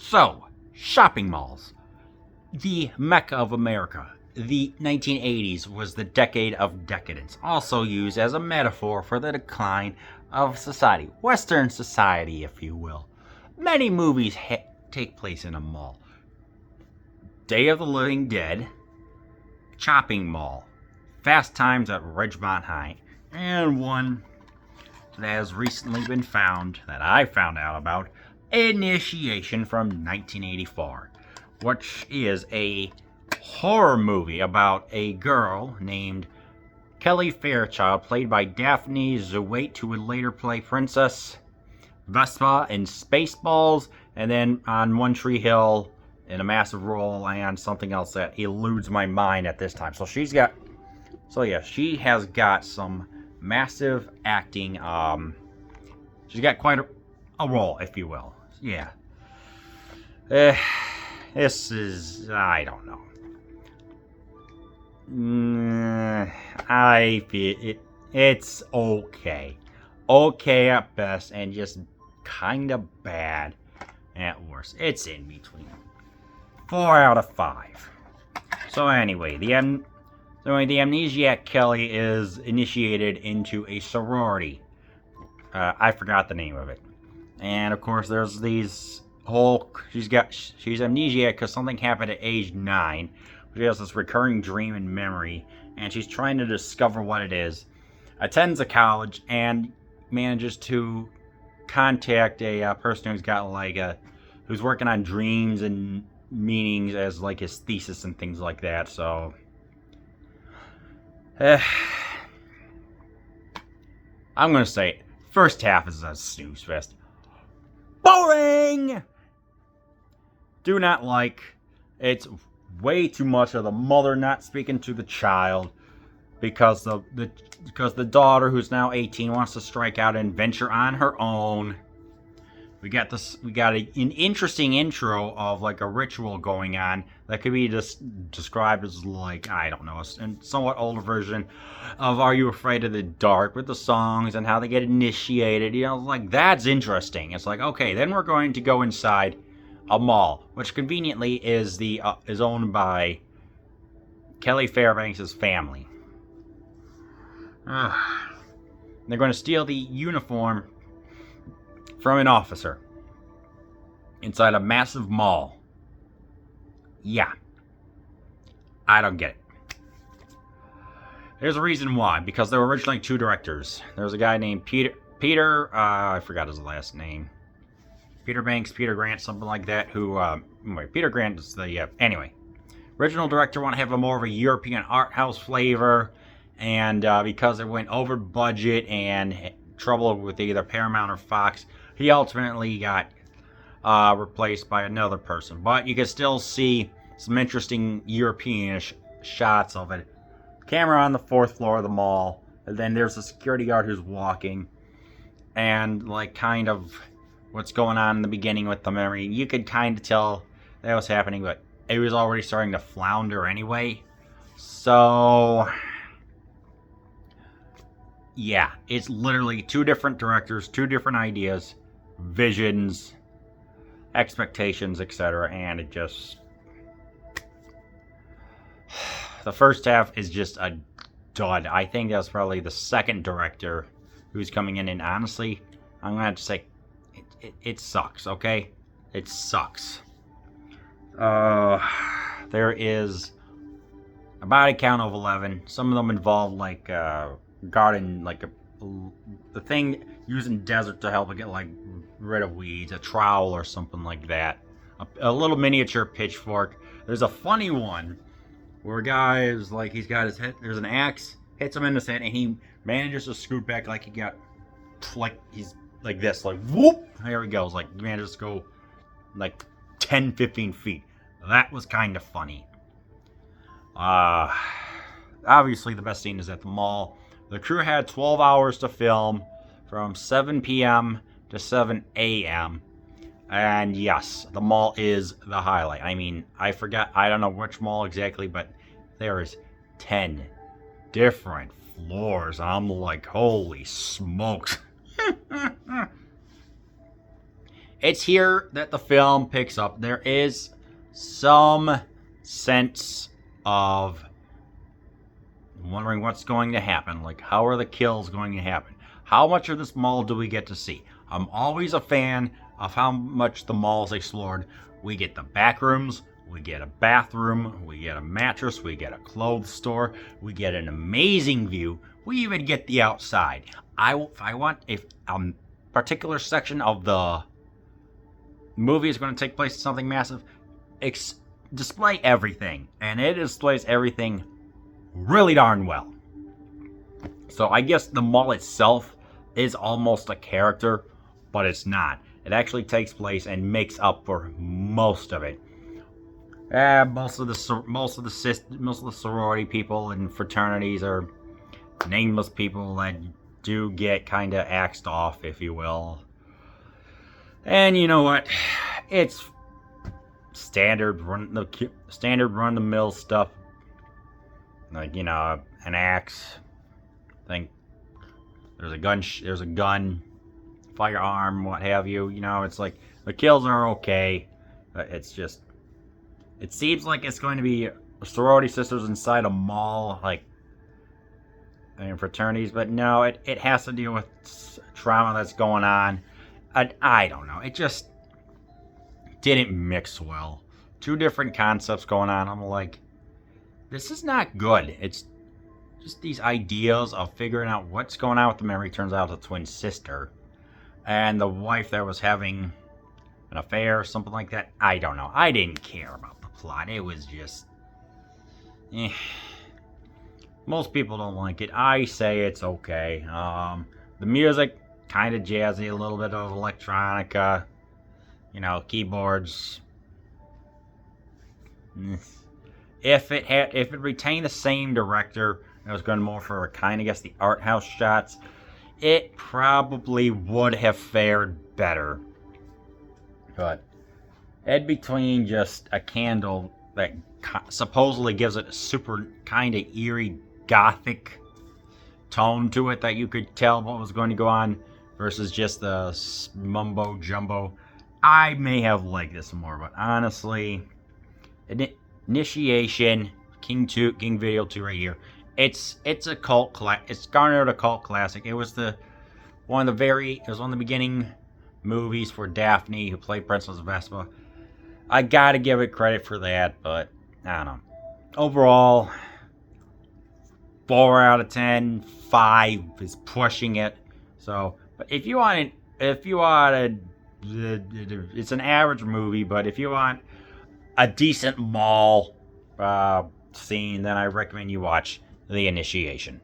So, shopping malls. The Mecca of America. The 1980s was the decade of decadence, also used as a metaphor for the decline of society, Western society, if you will. Many movies take place in a mall. Day of the Living Dead, Chopping Mall, Fast Times at Ridgemont High, and one that has recently been found, that I found out about, Initiation from 1984, which is a horror movie about a girl named Kelly Fairchild, played by Daphne Zouate, who would later play Princess Vespa in Spaceballs, and then on One Tree Hill in a massive role, and something else that eludes my mind at this time. So she has got some massive acting. She's got quite a role, if you will. Yeah. This is, I don't know. I feel it's okay. Okay at best, and just kind of bad at worst. It's in between. 4 out of 5. So anyway, the amnesiac Kelly is initiated into a sorority. I forgot the name of it. And of course, there's these she's amnesiac because something happened at age 9. She has this recurring dream and memory, and she's trying to discover what it is. Attends a college and manages to contact a person who's working on dreams and meanings as like his thesis and things like that. So, I'm gonna say first half is a snooze fest. Boring. Do not like. It's way too much of the mother not speaking to the child because the daughter, who's now 18, wants to strike out and venture on her own. We got an interesting intro of like a ritual going on that could be described as like, I don't know, a somewhat older version of Are You Afraid of the Dark, with the songs and how they get initiated. You know, like, that's interesting. It's like, okay, then we're going to go inside a mall, which conveniently is owned by Kelly Fairbanks' family. They're going to steal the uniform from an officer inside a massive mall. Yeah. I don't get it. There's a reason why. Because there were originally 2 directors. There was a guy named Peter, I forgot his last name. Peter Banks, Peter Grant, something like that, Peter Grant is anyway. Original director wanted to have more of a European art house flavor, and because it went over budget and trouble with either Paramount or Fox, he ultimately got replaced by another person. But you can still see some interesting European-ish shots of it. Camera on the 4th floor of the mall, and then there's a security guard who's walking, and like kind of what's going on in the beginning with the memory. You could kind of tell that was happening, but it was already starting to flounder anyway. So, yeah, it's literally 2 different directors, 2 different ideas, visions, expectations, etc. And it just... the first half is just a dud. I think that's probably the second director who's coming in, and honestly, I'm going to have to say, it sucks, okay? It sucks. There is a body count of 11. Some of them involve like garden, like the thing using desert to help it get like rid of weeds, a trowel or something like that. A little miniature pitchfork. There's a funny one where a guy is like, he's got his head, there's an axe, hits him in the head, and he manages to scoot back like he got, like he's like this, like whoop, there he goes, like manages to go like 10-15 feet. That was kind of funny. Obviously the best scene is at the mall. The crew had 12 hours to film, from 7 p.m. to 7 a.m. And yes, the mall is the highlight. I mean, I don't know which mall exactly, but there is 10 different floors. I'm like, holy smokes. It's here that the film picks up. There is some sense of wondering what's going to happen. Like, how are the kills going to happen? How much of this mall do we get to see? I'm always a fan of how much the mall's explored. We get the back rooms, we get a bathroom, we get a mattress, we get a clothes store, we get an amazing view. We even get the outside. If a particular section of the movie is going to take place in something massive, display everything, and it displays everything really darn well. So I guess the mall itself is almost a character, but it's not. It actually takes place and makes up for most of it. Most of the sorority people and fraternities are nameless people that do get kind of axed off, if you will. And you know what? It's standard run the mill stuff. Like, you know, an axe. I think there's a gun, firearm, what have you. You know, it's like the kills are okay. It's just, it seems like it's going to be sorority sisters inside a mall, like, and fraternities, but no, it has to deal with trauma that's going on. I don't know. It just didn't mix well. Two different concepts going on. I'm like, this is not good. It's just these ideas of figuring out what's going on with the memory. Turns out it's a twin sister. And the wife that was having an affair or something like that. I don't know. I didn't care about the plot. It was just... Most people don't like it. I say it's okay. The music, kind of jazzy, a little bit of electronica. You know, keyboards. If it retained the same director, it was going more for kind of guess the art house shots, it probably would have fared better. But in between just a candle that supposedly gives it a super kind of eerie gothic tone to it that you could tell what was going to go on versus just the mumbo jumbo, I may have liked this more. But honestly, Initiation, King Video 2 right here. It's a cult it's garnered a cult classic. It was one of the beginning movies for Daphne, who played Princess Vespa. I gotta give it credit for that, but I don't know. Overall, 4 out of 10, 5 is pushing it. So, but if you want it's an average movie, but if you want a decent mall scene, then I recommend you watch The Initiation.